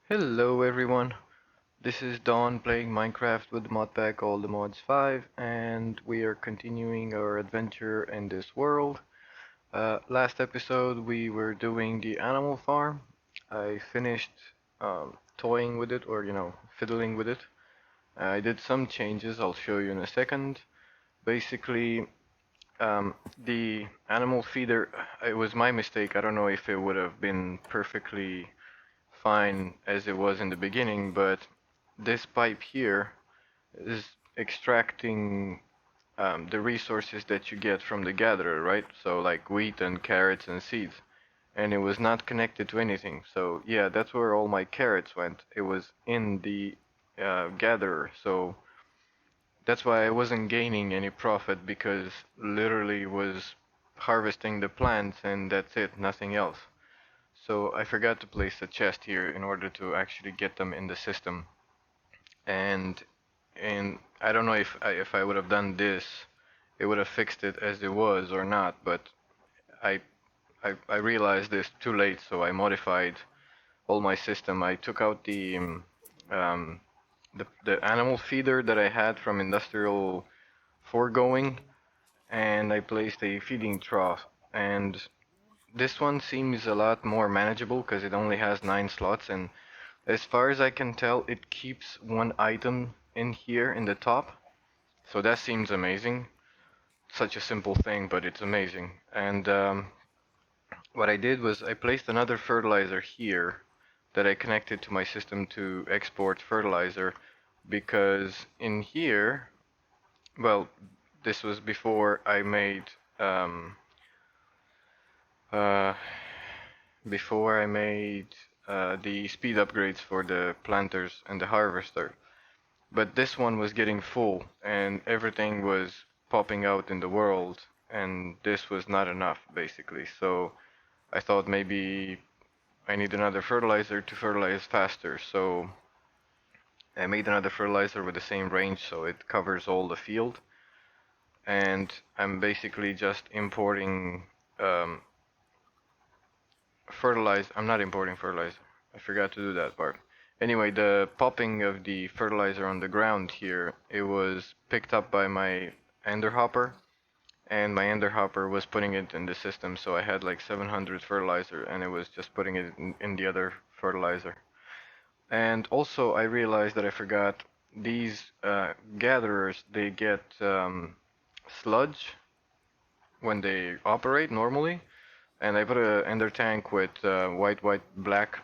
Hello everyone, this is Don playing Minecraft with the mod pack All the Mods 5, and we are continuing our adventure in this world. Last episode we were doing the animal farm. I finished toying with it, or fiddling with it. I did some changes, I'll show you in a second. Basically, the animal feeder, it was my mistake. I don't know if it would have been perfectly fine as it was in the beginning, but this pipe here is extracting the resources that you get from the gatherer, right? So like wheat and carrots and seeds. And it was not connected to anything. So yeah, that's where all my carrots went. It was in the gatherer. So that's why I wasn't gaining any profit because literally was harvesting the plants and that's it, nothing else. So I forgot to place a chest here in order to actually get them in the system. And I don't know if I would have done this, it would have fixed it as it was or not. But I I realized this too late, so I modified all my system. I took out um, the animal feeder that I had from industrial foregoing, and I placed a feeding trough. And this one seems a lot more manageable because it only has 9 slots, and as far as I can tell, it keeps one item in here in the top. So that seems amazing. Such a simple thing, but it's amazing. And what I did was I placed another fertilizer here that I connected to my system to export fertilizer because in here, well, this was before I made um, uh, the speed upgrades for the planters and the harvester. But this one was getting full and everything was popping out in the world, and this was not enough basically. So I thought maybe I need another fertilizer to fertilize faster. So I made another fertilizer with the same range so it covers all the field. And I'm basically just importing um, fertilizer. I'm not importing fertilizer. I forgot to do that part. Anyway, the popping of the fertilizer on the ground here, it was picked up by my ender hopper, and my ender hopper was putting it in the system, so I had like 700 fertilizer, and it was just putting it in the other fertilizer. And also, I realized that I forgot these gatherers, they get sludge when they operate normally, and I put a ender tank with white, white, black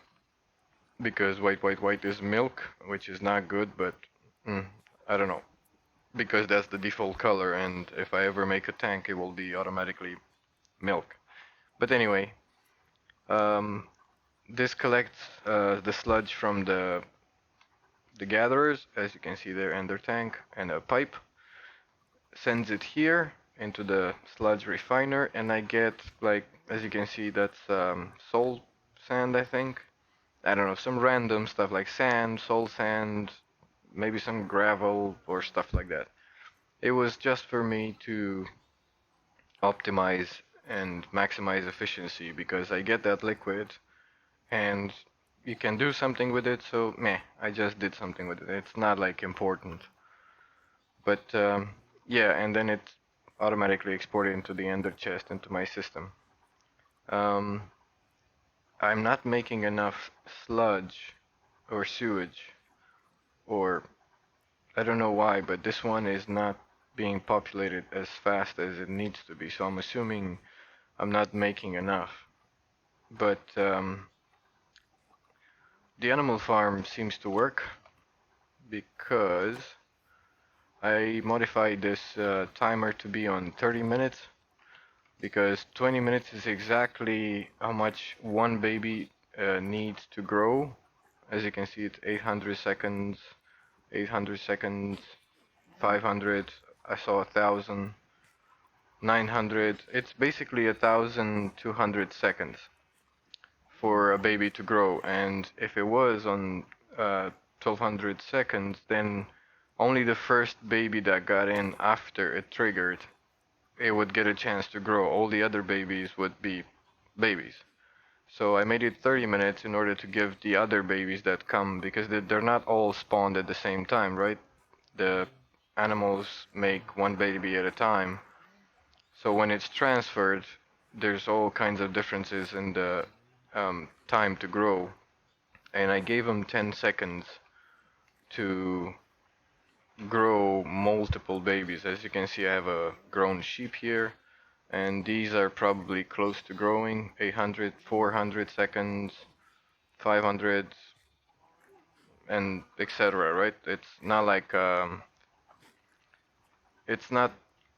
because white, white, white is milk, which is not good, but mm, I don't know. Because that's the default color, and if I ever make a tank, it will be automatically milk. But anyway, um, this collects the sludge from the gatherers, as you can see there, and their tank, and a pipe, sends it here into the sludge refiner, and I get, like, as you can see, that's soul sand, I think. I don't know, some random stuff like sand, soul sand, maybe some gravel or stuff like that. It was just for me to optimize and maximize efficiency because I get that liquid and you can do something with it, so meh, I just did something with it. It's not like important. But yeah, and then it automatically exported into the ender chest into my system. Um, I'm not making enough sludge or sewage, or I don't know why, but this one is not being populated as fast as it needs to be. So I'm assuming I'm not making enough. But the animal farm seems to work because I modified this timer to be on 30 minutes because 20 minutes is exactly how much one baby needs to grow. As you can see, it's 800 seconds, 500. I saw 1,000, 900. It's basically 1,200 seconds for a baby to grow. And if it was on 1,200 seconds, then only the first baby that got in after it triggered, it would get a chance to grow. All the other babies would be babies. So I made it 30 minutes in order to give the other babies that come, because they're not all spawned at the same time, right? The animals make one baby at a time. So when it's transferred, there's all kinds of differences in the time to grow. And I gave them 10 seconds to grow multiple babies. As you can see, I have a grown sheep here, and these are probably close to growing. 800, 400 seconds, 500, and etc. Right? It's not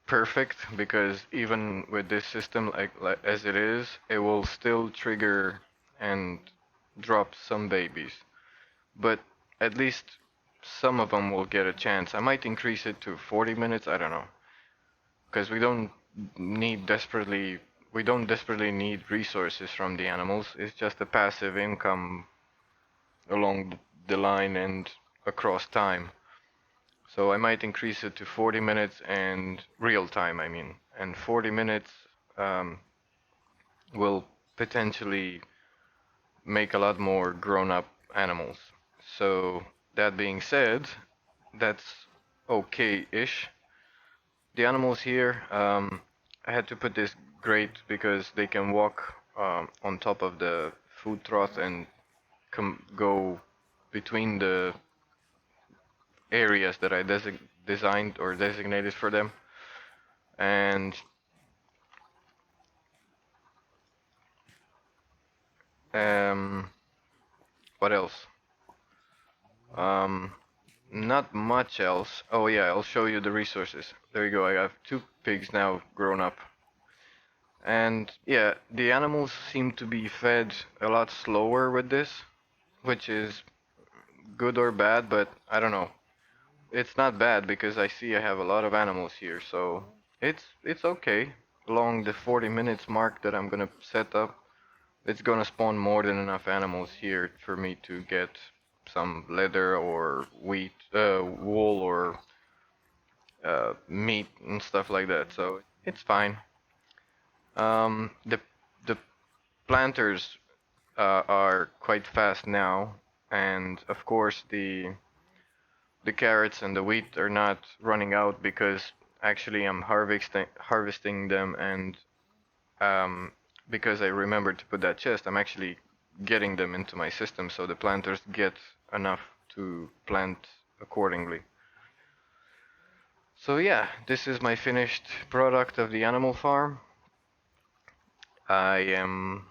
perfect, because even with this system, like as it is, it will still trigger and drop some babies. But at least some of them will get a chance. I might increase it to 40 minutes. I don't know, because we don't desperately need resources from the animals. It's just a passive income along the line and across time. So I might increase it to 40 minutes and real time, I mean. And 40 minutes um, will potentially make a lot more grown up animals. So, that being said, that's okay-ish. The animals here, I had to put this grate because they can walk on top of the food trough and go between the areas that I designed or designated for them. And um, what else? Um, Not much else. Oh yeah, I'll show you the resources. There you go. I have two pigs now grown up. And yeah, the animals seem to be fed a lot slower with this, which is good or bad, but I don't know. It's not bad because I see I have a lot of animals here, so it's okay. Along the 40 minutes mark that I'm gonna set up, it's gonna spawn more than enough animals here for me to get some leather or wool or meat and stuff like that. So it's fine. The planters are quite fast now, and of course the carrots and the wheat are not running out because actually I'm harvesting them, and because I remembered to put that chest, I'm actually getting them into my system so the planters get enough to plant accordingly. So yeah, this is my finished product of the animal farm. I am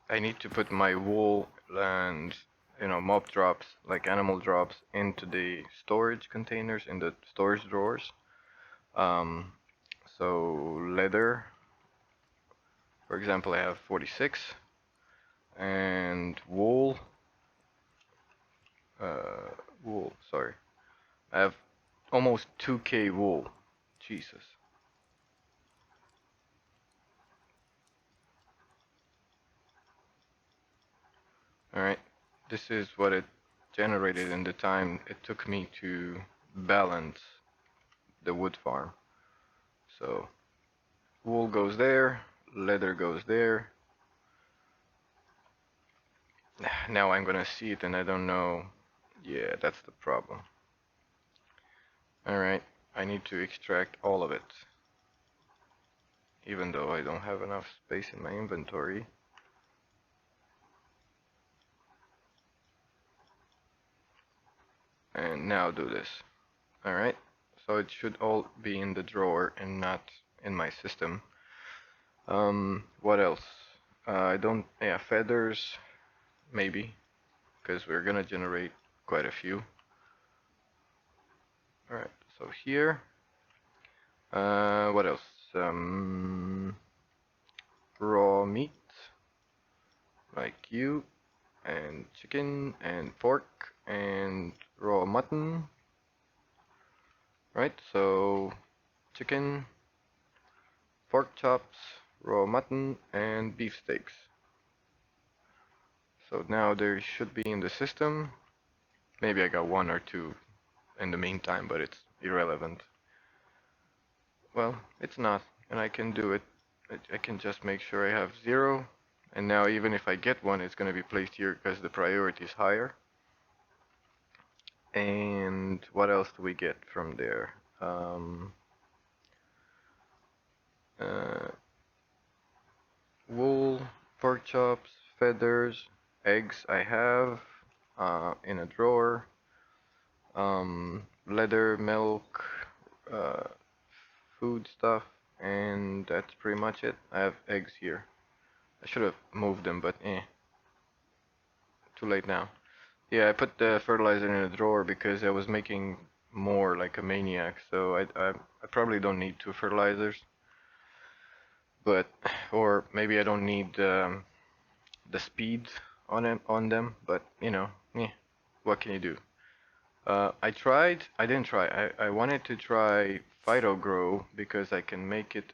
I need to put my wool and mob drops, like animal drops, into the storage containers in the storage drawers. Um, so leather, for example, I have 46, and uh, sorry, I have almost 2k wool. Jesus. All right, this is what it generated in the time it took me to balance the wood farm. So wool goes there, leather goes there. Now I'm gonna see it and I don't know. Yeah, that's the problem. Alright, I need to extract all of it. Even though I don't have enough space in my inventory. And now do this. Alright, so it should all be in the drawer and not in my system. What else? I don't, yeah, feathers, maybe, because we're gonna generate quite a few. Alright, so here, what else? Raw meat, like you, and chicken, and pork, and raw mutton, right? So, chicken, pork chops, raw mutton, and beef steaks. So now there should be in the system. Maybe I got one or two in the meantime, but it's irrelevant. Well, it's not, and I can do it. I can just make sure I have 0, and now even if I get one, it's going to be placed here because the priority is higher. And what else do we get from there? Uh, Wool, pork chops, feathers, eggs I have in a drawer, leather, milk, uh, food stuff, and that's pretty much it. I have eggs here. I should have moved them, but too late now. Yeah, I put the fertilizer in a drawer because I was making more like a maniac, so I probably don't need 2 fertilizers, but or maybe I don't need the speed on them, but what can you do? I didn't try. I wanted to try Phyto Grow because I can make it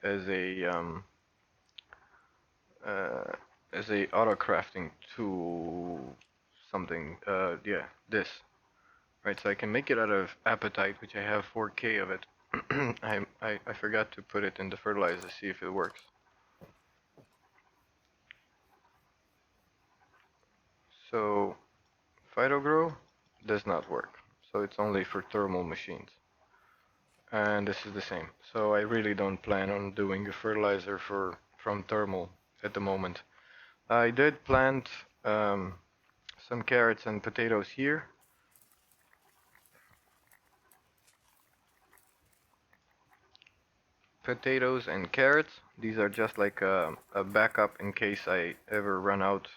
uh, as a auto crafting tool, something. Yeah, this. Right, so I can make it out of apatite, which I have 4K of it. I forgot to put it in the fertilizer to see if it works. So Phytogrow does not work. So it's only for thermal machines. And this is the same. So I really don't plan on doing a fertilizer from thermal at the moment. I did plant some carrots and potatoes here. Potatoes and carrots. These are just like a backup in case I ever run out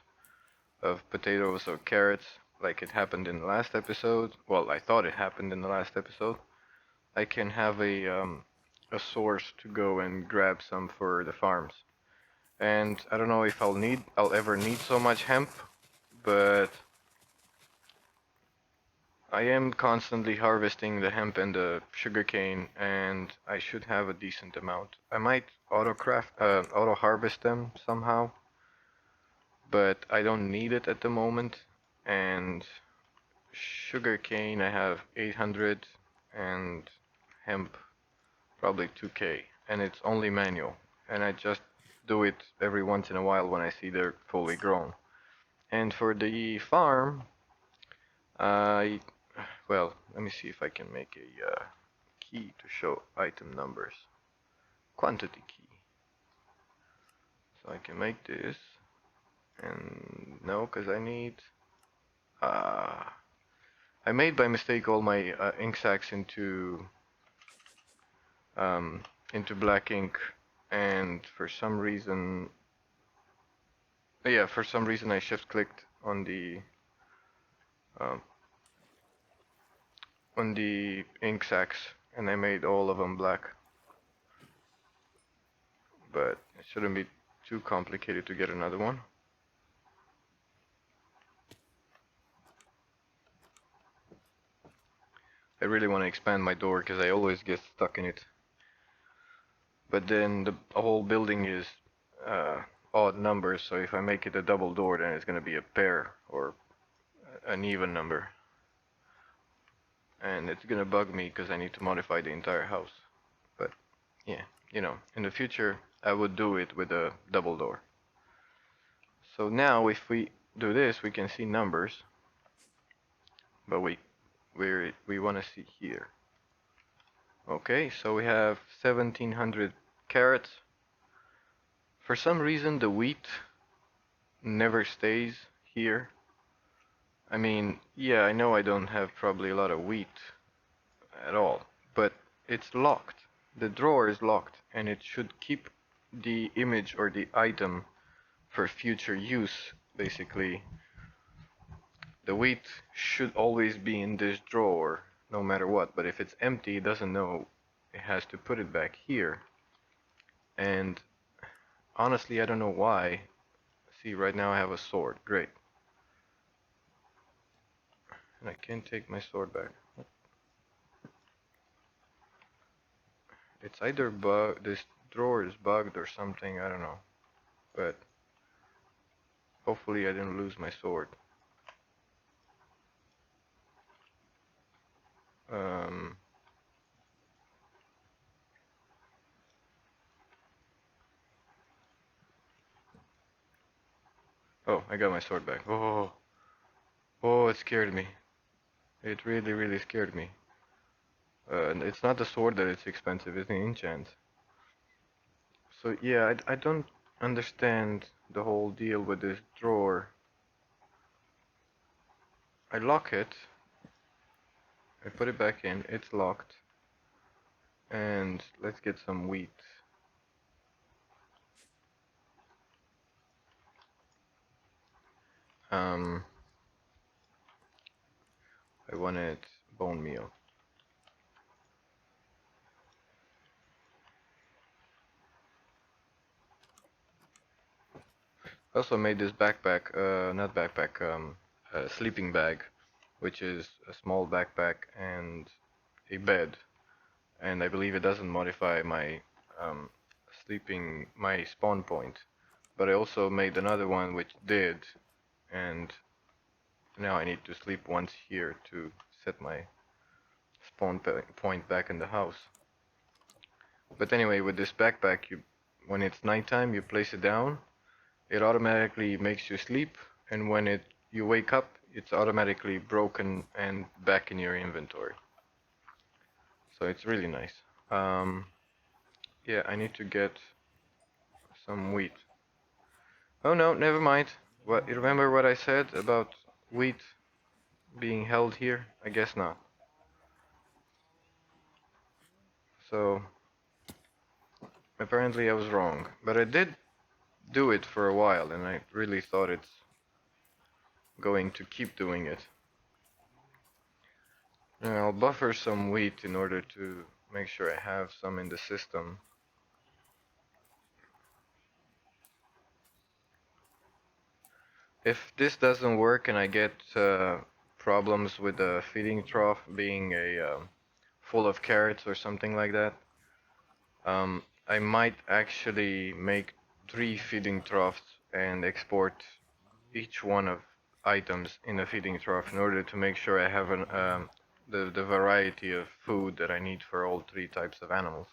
of potatoes or carrots, like it happened in the last episode. Well, I thought it happened in the last episode. I can have a source to go and grab some for the farms. And I don't know if I'll ever need so much hemp, but I am constantly harvesting the hemp and the sugarcane, and I should have a decent amount. I might auto harvest them somehow, but I don't need it at the moment. And sugarcane I have 800, and hemp probably 2K, and it's only manual, and I just do it every once in a while when I see they're fully grown. And for the farm, I well, let me see if I can make a key to show item numbers. Quantity key. So I can make this, and no, because I need. Uh, I made by mistake all my ink sacs um, into black ink, and for some reason, yeah, for some reason I shift clicked um, on the ink sacs, and I made all of them black. But it shouldn't be too complicated to get another one. I really want to expand my door because I always get stuck in it. But then the whole building is odd numbers, so if I make it a double door, then it's going to be a pair or an even number. And it's going to bug me because I need to modify the entire house. But yeah, in the future I would do it with a double door. So now if we do this, we can see numbers, but we want to see here. Okay, so we have 1700 carrots. For some reason, the wheat never stays here. I mean, yeah, I know I don't have probably a lot of wheat at all, but it's locked. The drawer is locked, and it should keep the image or the item for future use, basically. The wheat should always be in this drawer, no matter what, but if it's empty, it doesn't know it has to put it back here. And honestly, I don't know why. See, right now I have a sword. Great. And I can't take my sword back. It's either bug. This drawer is bugged or something. I don't know. But hopefully I didn't lose my sword. Um, oh, I got my sword back. Oh, oh, it scared me. It really, really scared me. And it's not the sword that it's expensive, it's the enchant. So yeah, I don't understand the whole deal with this drawer. I lock it, I put it back in, it's locked, and let's get some wheat. Um, I wanted bone meal. I also made this backpack, not backpack, a sleeping bag, which is a small backpack and a bed. And I believe it doesn't modify my my spawn point. But I also made another one which did, and now I need to sleep once here to set my point back in the house. But anyway, with this backpack, when it's nighttime, you place it down, it automatically makes you sleep, and when you wake up, it's automatically broken and back in your inventory. So it's really nice. Um, yeah, I need to get some wheat. Oh no, never mind. What, you remember what I said about wheat being held here? I guess not. So apparently I was wrong, but I did do it for a while, and I really thought it's going to keep doing it. And I'll buffer some wheat in order to make sure I have some in the system. If this doesn't work and I get problems with the feeding trough being full of carrots or something like that, I might actually make 3 feeding troughs and export each one of items in a feeding trough in order to make sure I have the variety of food that I need for all 3 types of animals.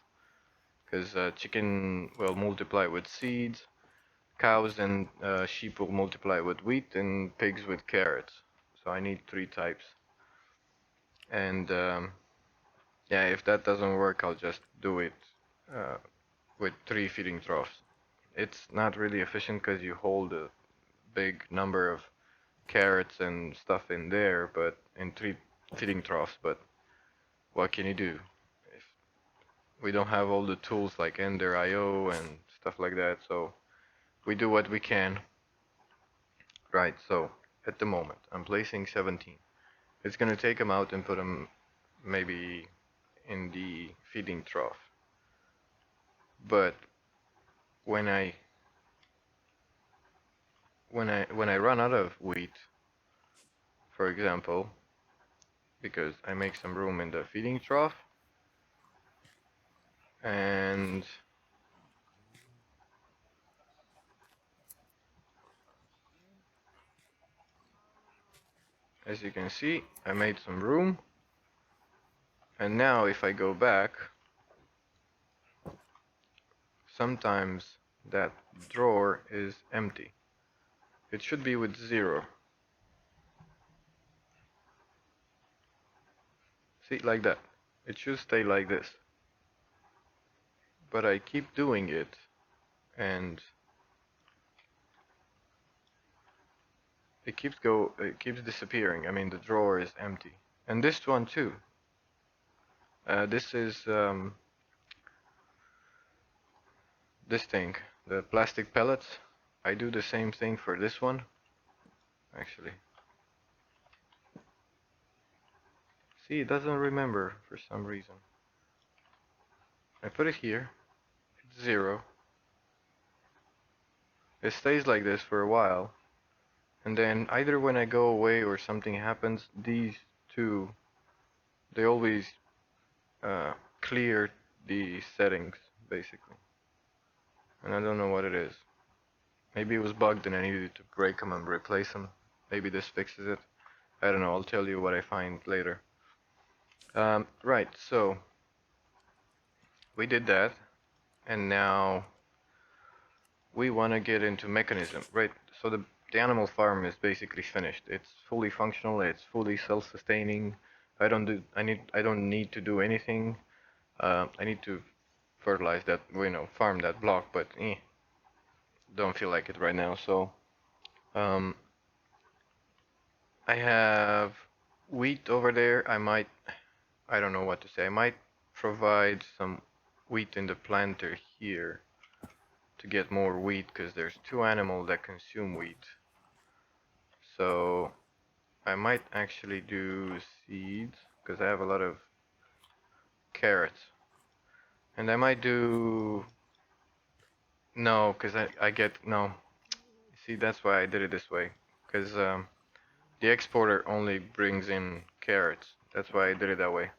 Because chicken will multiply with seeds, cows and sheep will multiply with wheat, and pigs with carrots. So I need 3 types. And yeah, if that doesn't work, I'll just do it uh, with 3 feeding troughs. It's not really efficient because you hold a big number of carrots and stuff in there, but in 3 feeding troughs. But what can you do? If we don't have all the tools like Ender IO and stuff like that, so we do what we can. Right, so at the moment I'm placing 17. It's gonna take them out and put them maybe in the feeding trough. But when I when I run out of wheat, for example, because I make some room in the feeding trough, and as you can see, I made some room, and now if I go back, sometimes that drawer is empty. It should be with 0. See, like that. It should stay like this. But I keep doing it, and it keeps disappearing. I mean, the drawer is empty. And this one too. This is this thing, the plastic pellets. I do the same thing for this one, actually. See, it doesn't remember for some reason. I put it here, it's 0. It stays like this for a while, and then either when I go away or something happens, these two, they always uh, clear the settings, basically. And I don't know what it is. Maybe it was bugged and I needed to break them and replace them. Maybe this fixes it. I don't know, I'll tell you what I find later. Right, so we did that, and now we want to get into mechanism, right? So the animal farm is basically finished. It's fully functional. It's fully self-sustaining. I don't need to do anything. I need to fertilize that, farm that block, but don't feel like it right now. So um, I have wheat over there. I don't know what to say. I might provide some wheat in the planter here to get more wheat because there's two animals that consume wheat. So I might actually do seeds because I have a lot of carrots. And I might do no, because I get no. See, that's why I did it this way. Because the exporter only brings in carrots. That's why I did it that way.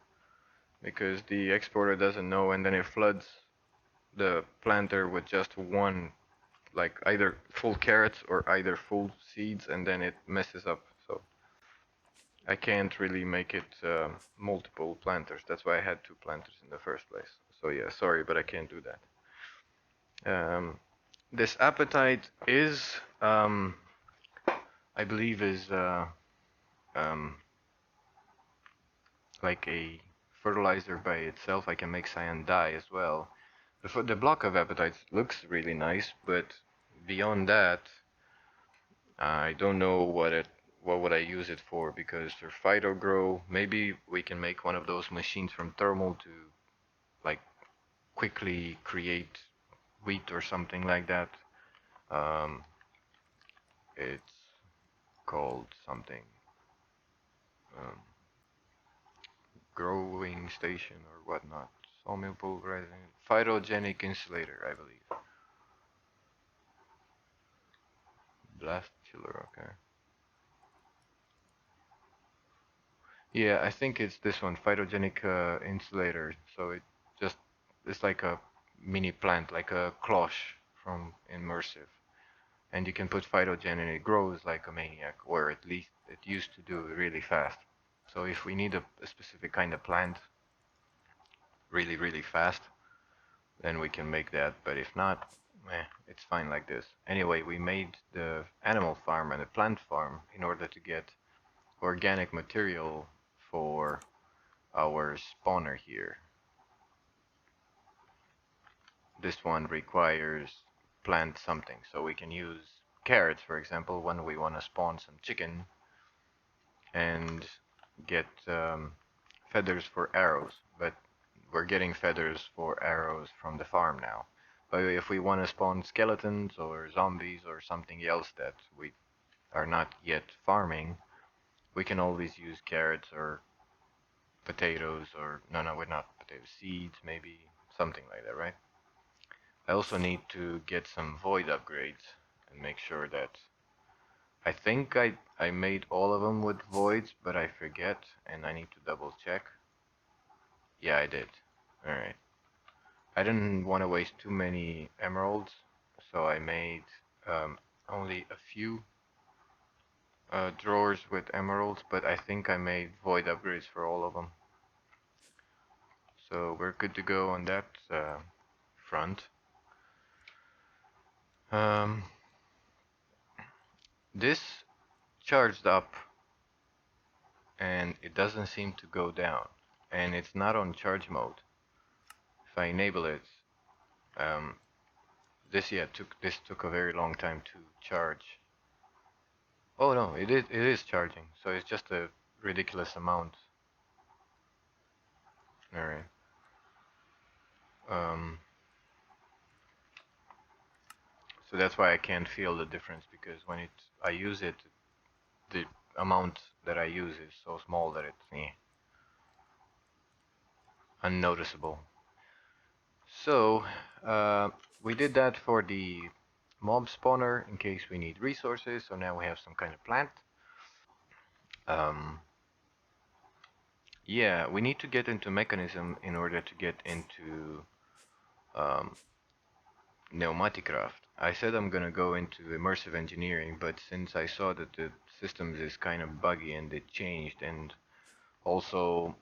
Because the exporter doesn't know, and then it floods the planter with just one, like either full carrots or either full seeds, and then it messes up. So I can't really make it multiple planters. That's why I had two planters in the first place. So yeah, sorry, but I can't do that. This appetite is, I believe, is um, like a fertilizer by itself. I can make cyan dye as well. The block of appetites looks really nice, but beyond that, I don't know what would I use it for because for phyto grow, maybe we can make one of those machines from thermal to like quickly create wheat or something like that. Um, it's called something um, growing station or whatnot. Sawmill pulverizing, phytogenic insulator, I believe. Blast chiller, okay. Yeah, I think it's this one, phytogenic insulator. So just it's like a mini plant, like a cloche from immersive, and you can put phytogen and it grows like a maniac, or at least it used to do really fast. So if we need a specific kind of plant really really fast, then we can make that. But if not, it's fine like this. Anyway, we made the animal farm and the plant farm in order to get organic material for our spawner here. This one requires plant something, so we can use carrots, for example, when we want to spawn some chicken and get feathers for arrows. But we're getting feathers for arrows from the farm now. But if we want to spawn skeletons or zombies or something else that we are not yet farming, we can always use carrots or potatoes or no, we're not potatoes, seeds maybe, something like that, right? I also need to get some void upgrades and make sure that I think I made all of them with voids, but I forget and I need to double check. Yeah, I did. Alright. I didn't want to waste too many emeralds, so I made only a few drawers with emeralds, but I think I made void upgrades for all of them. So we're good to go on that front. Um, this charged up and it doesn't seem to go down, and it's not on charge mode. If I enable it, um, this took a very long time to charge. Oh no, it is charging, so it's just a ridiculous amount. All right. Um, so that's why I can't feel the difference because when I use it, the amount that I use is so small that it's unnoticeable. So we did that for the mob spawner in case we need resources. So now we have some kind of plant. Um, yeah, we need to get into mechanism in order to get into um, pneumaticraft. I said I'm gonna go into immersive engineering, but since I saw that the systems is kind of buggy and it changed, and also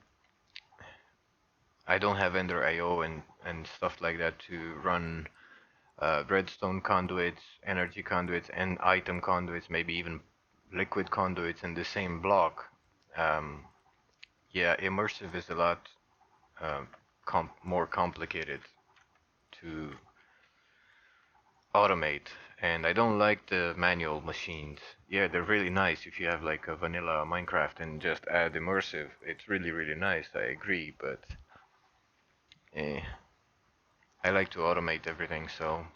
I don't have Ender IO and stuff like that to run redstone conduits, energy conduits, and item conduits, maybe even liquid conduits in the same block. Um, yeah, immersive is a lot more complicated to automate, and I don't like the manual machines. Yeah, they're really nice if you have like a vanilla Minecraft and just add immersive. It's really, really nice, I agree, but eh, I like to automate everything, so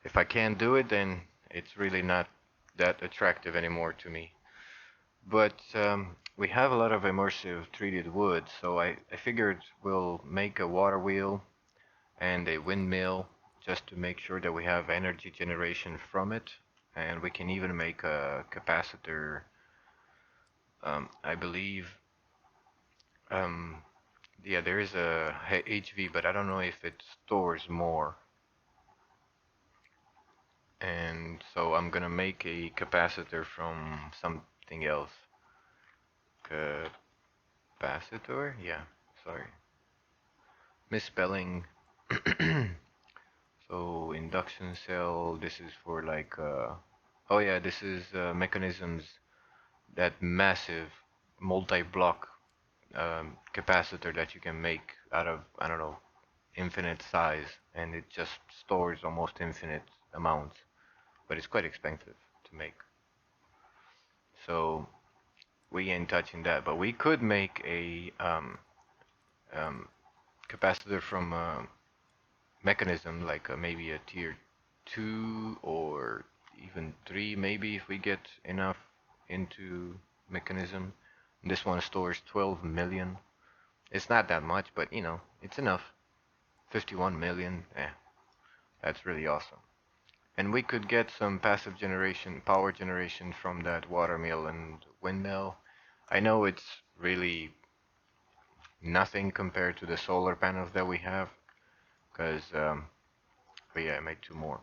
if I can't do it, then it's really not that attractive anymore to me. But we have a lot of immersive treated wood, so I figured we'll make a water wheel and a windmill just to make sure that we have energy generation from it. And we can even make a capacitor, I believe. Um, yeah, there is a HV, but I don't know if it stores more. And so I'm gonna make a capacitor from something else. Capacitor? Yeah, sorry. Misspelling. So induction cell, this is for like, oh yeah, this is mechanisms, that massive multi-block capacitor that you can make out of, I don't know, infinite size, and it just stores almost infinite amounts, but it's quite expensive to make. So we ain't touching that, but we could make a um, capacitor from mechanism, like maybe a tier 2 or even 3, maybe if we get enough into mechanism. This one stores 12 million. It's not that much, but you know, it's enough. 51 million, that's really awesome. And we could get some passive generation, power generation from that watermill and windmill. I know it's really nothing compared to the solar panels that we have, because, but yeah, I made two more.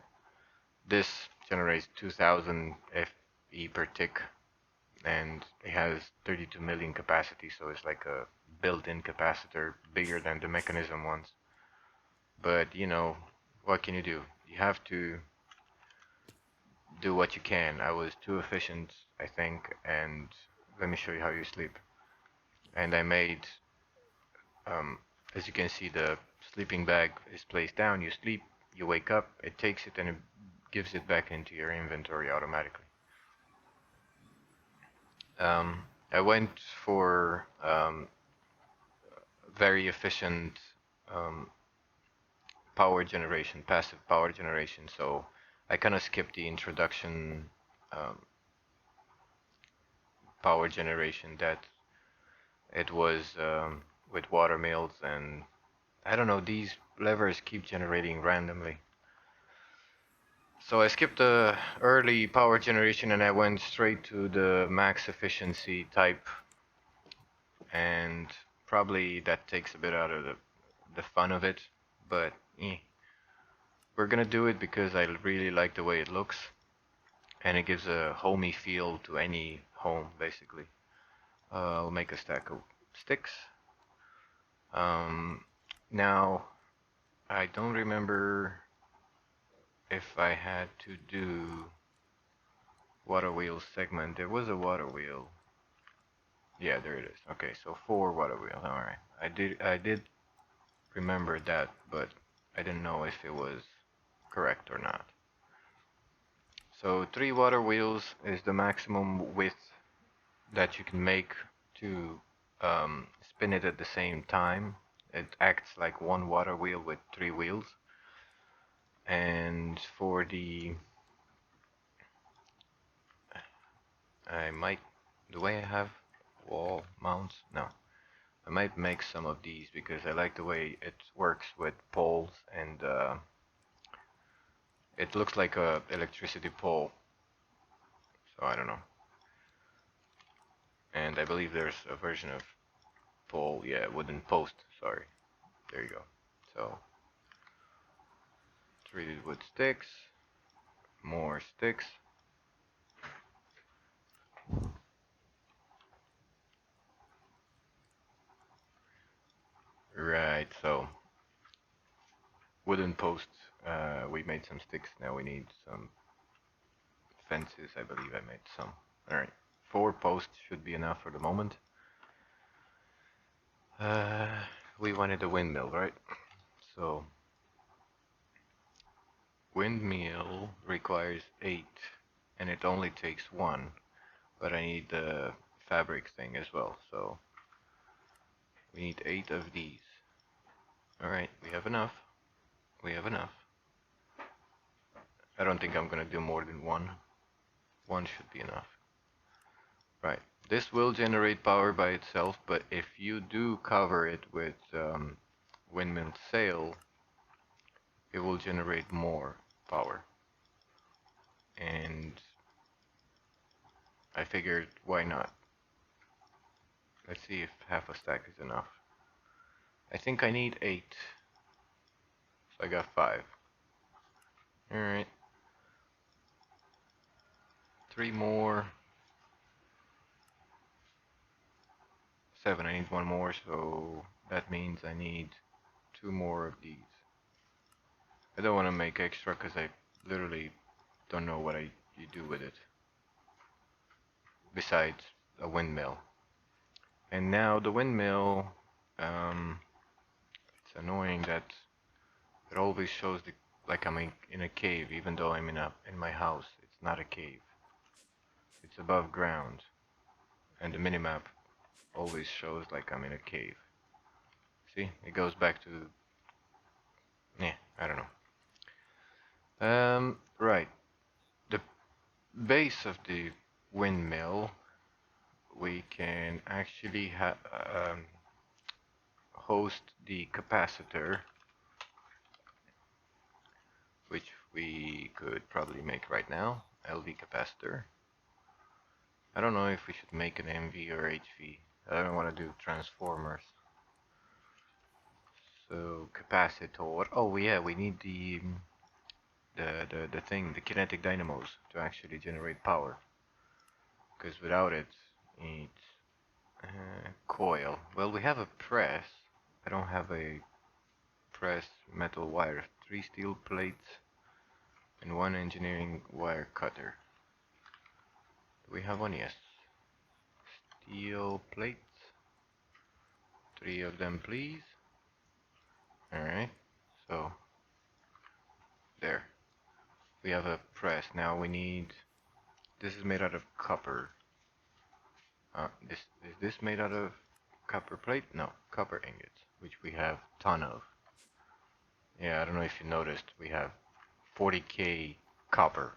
This generates 2000 FE per tick, and it has 32 million capacity, so it's like a built-in capacitor bigger than the mechanism ones. But you know, what can you do? You have to do what you can. I was too efficient, I think, and let me show you how you sleep. And I made, um, as you can see, the sleeping bag is placed down. You sleep, you wake up, it takes it and it gives it back into your inventory automatically. Um, I went for very efficient um, power generation, passive power generation. So I kind of skipped the introduction um, power generation that it was with water mills, and I don't know, these levers keep generating randomly. So I skipped the early power generation and I went straight to the max efficiency type, and probably that takes a bit out of the fun of it, but we're gonna do it because I really like the way it looks, and it gives a homey feel to any home, basically. I'll make a stack of sticks. Um, Now, I don't remember if I had to do water wheel segment. There was a water wheel. Yeah, there it is. Okay, so 4 water wheels. All right. I did remember that, but I didn't know if it was correct or not. So 3 water wheels is the maximum width that you can make to spin it at the same time. It acts like one water wheel with 3 wheels. And for the, I might, the way I have wall mounts, no, I might make some of these because I like the way it works with poles, and it looks like a electricity pole, so I don't know. And I believe there's a version of pole, yeah, wooden post, sorry. There you go. So, treated wood sticks, more sticks. Right, so wooden posts. We made some sticks. Now we need some fences. I believe I made some. Alright, 4 posts should be enough for the moment. Uh, we wanted a windmill, right? So windmill requires 8, and it only takes 1. But I need the fabric thing as well, so we need 8 of these. Alright, we have enough. We have enough. I don't think I'm gonna do more than 1. 1 should be enough. Right. This will generate power by itself, but if you do cover it with windmill sail, it will generate more power. And I figured, why not? Let's see if half a stack is enough. I think I need 8. So I got 5. Alright. 3 more. 7. I need 1 more, so that means I need 2 more of these. I don't want to make extra because I literally don't know what you do with it. Besides a windmill. And now the windmill, it's annoying that it always shows like I'm in a cave, even though I'm in my house. It's not a cave. It's above ground, and the minimap always shows like I'm in a cave. See, it goes back to, yeah, I don't know. Right. The base of the windmill, we can actually host the capacitor, which we could probably make right now. LV capacitor. I don't know if we should make an MV or HV. I don't want to do transformers. So capacitor. Oh yeah, we need the thing, the kinetic dynamos to actually generate power. Because without it, it's coil. Well, we have a press. I don't have a press metal wire. 3 steel plates and 1 engineering wire cutter. Do we have one? Yes. Steel plates. 3 of them, please. Alright. So, there. We have a press. Now we need... This is made out of copper. Is this made out of copper plate? No, copper ingots, which we have ton of. Yeah, I don't know if you noticed, we have 40k copper.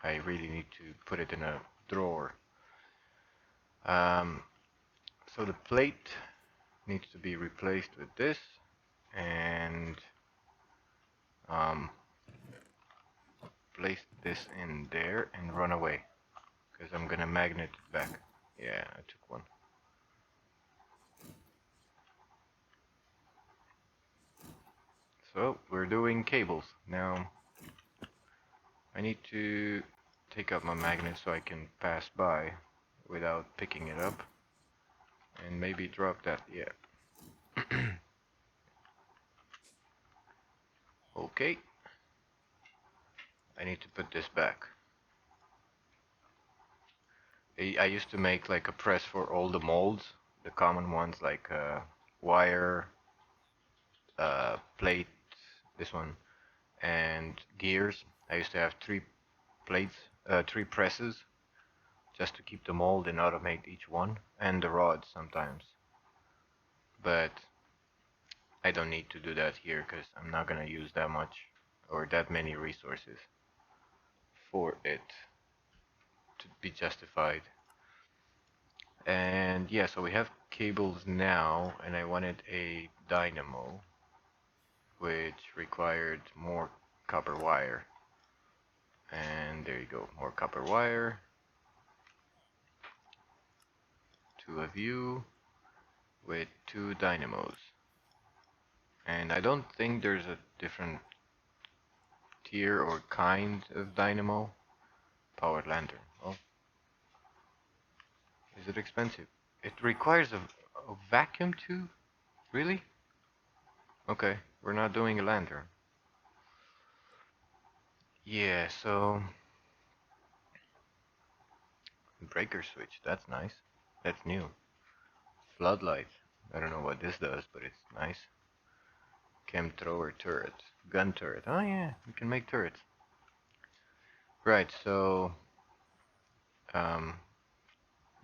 I really need to put it in a drawer. So the plate needs to be replaced with this, and place this in there and run away, because I'm gonna magnet it back. Yeah, I took one. So we're doing cables now. I need to take out my magnet so I can pass by without picking it up, and maybe drop that. Yeah. Okay. I need to put this back. I used to make like a press for all the molds, the common ones like wire, plate, this one, and gears. I used to have 3 plates, 3 presses, just to keep the mold and automate each one, and the rods sometimes. But I don't need to do that here because I'm not gonna use that much or that many resources for it to be justified. And yeah, so we have cables now, and I wanted a dynamo, which required more copper wire. And there you go, more copper wire. 2 of you with 2 dynamos. And I don't think there's a different tier or kind of dynamo. Powered lantern. Oh, is it expensive? It requires a vacuum tube? Really? Okay, we're not doing a lantern. Yeah, so breaker switch, that's nice. That's new. Floodlight. I don't know what this does, but it's nice. Chem thrower turret. Gun turret. Oh yeah, we can make turrets. Right, so um,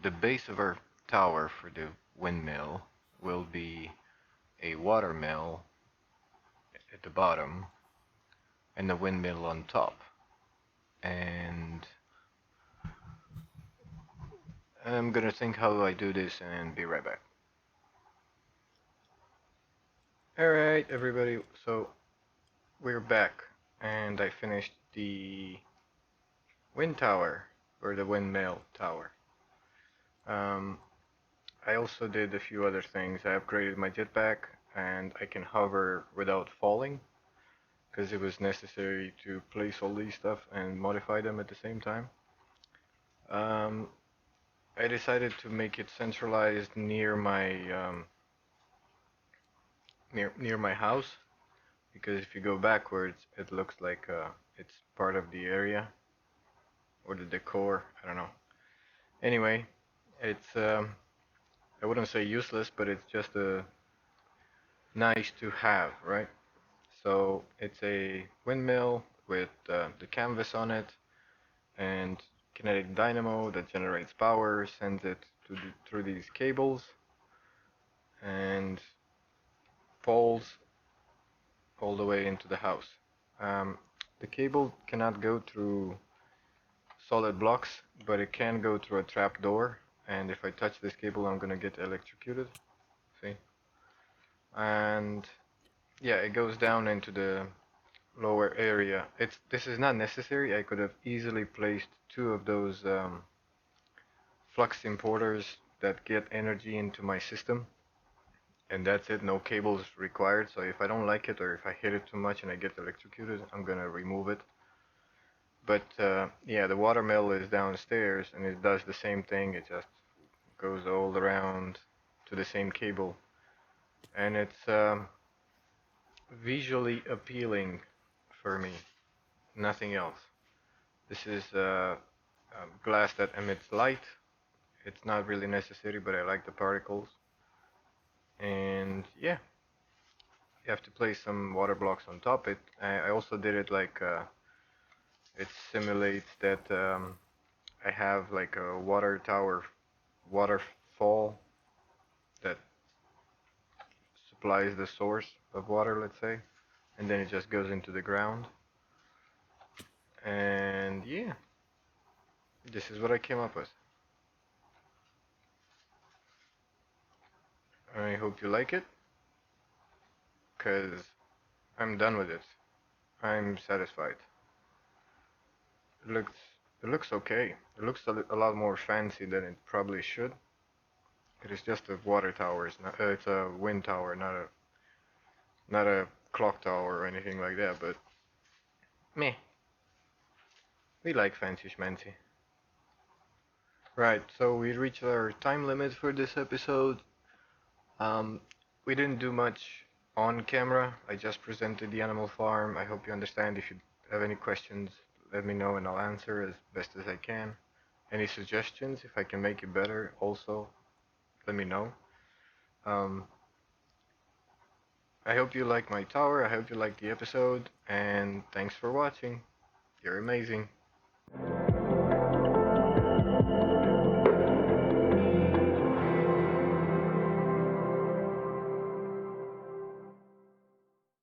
the base of our tower for the windmill will be a water mill at the bottom and a windmill on top. And I'm gonna think how I do this and be right back. Alright, everybody, so we're back, and I finished the wind tower, or the windmill tower. Um, I also did a few other things. I upgraded my jetpack, and I can hover without falling, because it was necessary to place all these stuff and modify them at the same time. Um, I decided to make it centralized near my near my house, because if you go backwards, it looks like it's part of the area or the decor. I don't know. Anyway, it's I wouldn't say useless, but it's just a nice to have, right? So it's a windmill with the canvas on it and kinetic dynamo that generates power, sends it through these cables and falls all the way into the house. Um, the cable cannot go through solid blocks, but it can go through a trap door. And if I touch this cable, I'm gonna get electrocuted. See? And yeah, it goes down into the lower area. This is not necessary. I could have easily placed two of those flux importers that get energy into my system, and that's it. No cables required. So if I don't like it or if I hit it too much and I get electrocuted, I'm gonna remove it. But yeah, the watermill is downstairs and it does the same thing. It just goes all around to the same cable, and it's visually appealing for me. Nothing else. This is glass that emits light. It's not really necessary, but I like the particles. And yeah, you have to place some water blocks on top. I also did it like it simulates that I have like a water tower waterfall that supplies the source of water, let's say, and then it just goes into the ground. And yeah, this is what I came up with. I hope you like it, cause I'm done with it. I'm satisfied. It looks it looks okay. It looks a lot more fancy than it probably should. It is just a water tower. It's a wind tower, not a clock tower or anything like that. But meh, we like fancy schmancy. Right. So we reached our time limit for this episode. Um, we didn't do much on camera. I just presented the animal farm. I hope you understand. If you have any questions, let me know and I'll answer as best as I can. Any suggestions, if I can make it better, also let me know. Um, I hope you like my tower. I hope you like the episode. And thanks for watching. You're amazing.